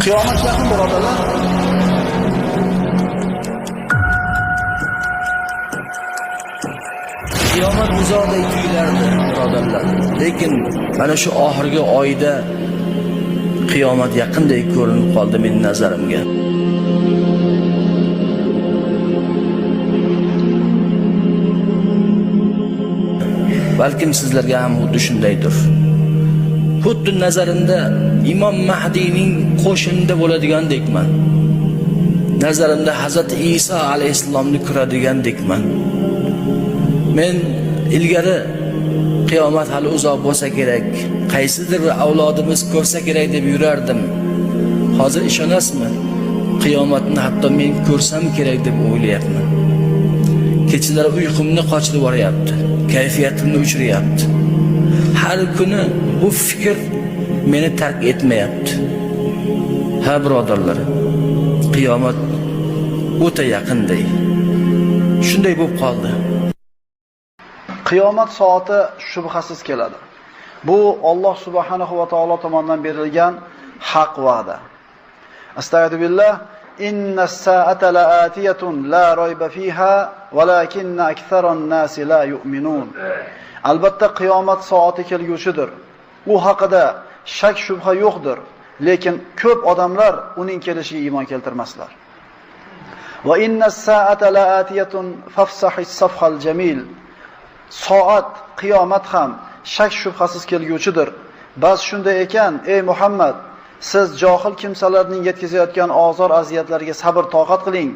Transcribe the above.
Qiyomat yaqin birodarlar. Qiyomat uzoqday tuyulardi birodarlar. Lekin mana shu oxirgi oyda qiyomat yaqinday ko'rinib qoldi mening nazarimga. Balkim sizlarga ham xuddi shundaydir. Xuddi nazarimda Imom Mahdiyning qo'shinida bo'ladigandekman. Nazarimda Hazrat Isa alayhisalomni ko'radigandekman. Men ilgari qiyomat hali uzoq bo'lsa kerak, qaysidir avlodimiz ko'rsa kerak deb yurardim. Hozir ishonasizmi? Qiyomatni hatto men ko'rsam kerak deb o'ylayapman. Kechalar uyqumni qochirib boryapti, kayfiyatimni o'chiryapti. Har kuni bu fikr meni tark etmayapti. Ha birodarlar, qiyomat o'ta yaqinday. Shunday bo'lib qoldi. Qiyomat soati shubhasiz keladi. Bu Alloh subhanahu va taolo tomonidan berilgan haq va'da. Astagfirullah. Innas sa'ata la'atiyatun la rayba fiha walakinna aktharan nasi la yu'minun. Albatta qiyomat soati kelguchidir. U haqida shak shubha yo'qdir, lekin ko'p odamlar uning kelishiga iymon keltirmaslar. Va innas sa'ata la'atiyatun fafsahis safhal jamil. Soat, qiyomat ham shak shubhasiz kelguchidir. Bas shunday ekan, ey Muhammad, siz johil kimsalarning yetkazayotgan ozor aziyatlarga sabr toqat qiling